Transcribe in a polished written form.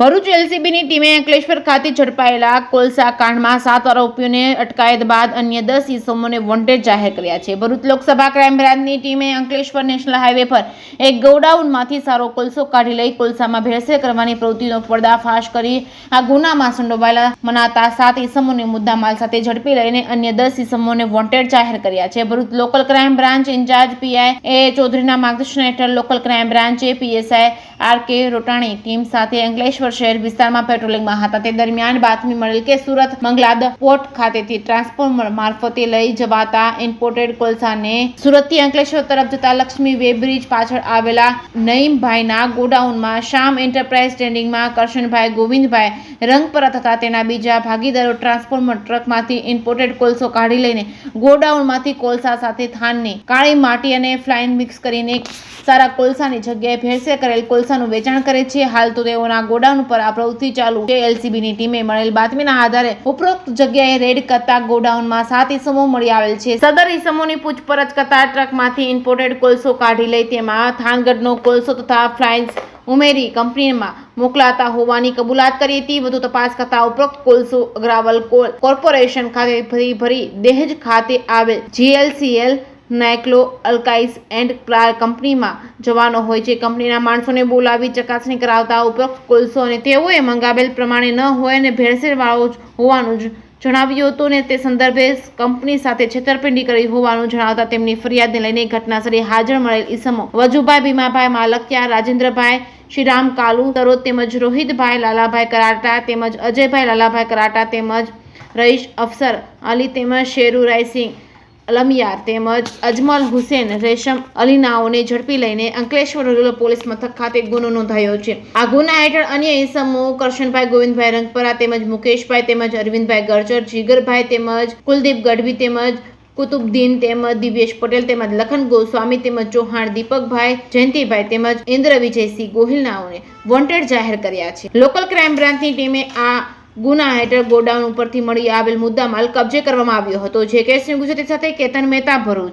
ભરૂચ એલસીબીની ટીમે અંકલેશ્વર ખાતે ઝડપાયેલા કોલસા કાંડમાં 7 આરોપીઓને અટકાયત બાદ અન્ય 10 ઇસમોને વોન્ટેડ જાહેર કર્યા છે. ભરૂચ લોકસભા ક્રાઇમ બ્રાન્ચની ટીમે અંકલેશ્વર નેશનલ હાઈવે પર એક ગોડાઉનમાંથી સારો કોલસો કાઢી લઈ કોલસામાં ભેળસેળ કરવાની પ્રવૃત્તિનો પર્દાફાશ કરી આ ગુનામાં સંડોવાયેલા મનાતા 7 ઇસમોને મુદ્દામાલ સાથે ઝડપી લઈને અન્ય 10 ઇસમોને વોન્ટેડ જાહેર કર્યા છે. Bharuch local crime branch incharge PI A ચૌધરીના માર્ગદર્શન હેઠળ લોકલ ક્રાઇમ બ્રાન્ચે પીએસઆઈ આર.કે. રોટાણી ટીમ સાથે અંકલેશ્વર શહેર વિસ્તારમાં પેટ્રોલિંગમાં હતા. તે દરમિયાન બાતમી મળેલ કે સુરત મંગલાદ પોર્ટ ખાતેથી ટ્રાન્સફોર્મર મારફતે લઈ જવાતા ઇમ્પોર્ટેડ કોલસાને સુરતથી અંકલેશ્વર તરફ જતા લક્ષ્મી વે બ્રિજ પાછળ આવેલા નઈમભાઈના ગોડાઉનમાં શ્યામ એન્ટરપ્રાઇઝ ટ્રેડિંગમાં કરશનભાઈ ગોવિંદભાઈ રંગપરા તથા તેના બીજા ભાગીદારો ટ્રાન્સફોર્મર ટ્રકમાંથી ઇમ્પોર્ટેડ કોલસો કાઢી લઈને ગોડાઉનમાંથી કોલસા સાથે થાનની કાળી માટી અને ફ્લાઇન મિક્સ કરીને સારા કોલસાની જગ્યાએ ભેળસેળ કરેલ કોલસાનું વેચાણ કરે છે. હાલ તો તેઓના ગોડાઉન પર આ પ્રવૃત્તિ ચાલુ છે. એલસીબીની ટીમે મળેલ બાતમીના આધારે ઉપરોક્ત જગ્યાએ રેડ કરતા ગોડાઉનમાં 7 ઇસમો મળી આવેલ છે. સદર ઇસમોની પૂછપરછ કરતા ટ્રકમાંથી ઇમ્પોર્ટેડ કોલસો કાઢી લઈ તેમાં થાનગઢનો કોલસો તથા ફ્લાઇન્સ ઉમેરી કંપનીમાં મોકલાતા હોવાની કબૂલાત કરી હતી. વધુ તપાસ કરતા ઉપરોક્ત કોલસો અગ્રાવલ કોર્પોરેશન ખાતે ભરી દહેજ ખાતે આવેલ જીએલસીએલ નાયક્લો અલ્કાઇસ એન્ડ કંપનીમાં જવાનો હોય છે. કંપનીના માણસોને બોલાવી ચકાસણી કરાવતા ઉપરોક્ત કોલસો અને તેઓએ મંગાવેલ પ્રમાણે ન હોય અને ભેળસેળવાળો હોવાનું જણાવ્યું હતું ને તે સંદર્ભે કંપની સાથે છેતરપિંડી કરી હોવાનું જણાવતા તેમની ફરિયાદને લઈને ઘટનાસ્થળે હાજર મળેલ ઈસમો વજુભાઈ ભીમાભાઈ માલકિયા, રાજેન્દ્રભાઈ શ્રીરામ કાલુ તરોદ તેમજ રોહિતભાઈ લાલાભાઈ કરાટા તેમજ અજયભાઈ લાલાભાઈ કરાટા તેમજ રઈશ અફસર અલી તેમજ શેરુ રાયસિંહ અલમિયાર તેમજ અજમલ હુસેન રેશમ અલીનાઓને ઝડપી લઈને અંકલેશ્વર રૂરલ પોલીસ મથક ખાતે ગુનો નોંધાયો છે. આ ગુના હેઠળ અન્ય ઇસમો કરશનભાઈ ગોવિંદભાઈ રંગપરા તેમજ મુકેશભાઈ તેમજ અરવિંદભાઈ ગરજર, જીગરભાઈ તેમજ કુલદીપ ગઢવી તેમજ કુતુબદીન તેમજ દિવ્યેશ પટેલ તેમજ લખન ગોસ્વામી તેમજ ચૌહાણ દીપકભાઈ, જયંતિભાઈ તેમજ ઇન્દ્ર વિજયસિંહ ગોહિલનાઓને વોન્ટેડ જાહેર કર્યા છે. લોકલ ક્રાઇમ બ્રાન્ચની ટીમે આ ગુના હેઠળ ગોડાઉન ઉપરથી મળી આવેલ મુદ્દામાલ કબજે કરવામાં આવ્યો હતો. જે કેસની ગુજરાતી સાથે કેતન મહેતા, ભરૂચ.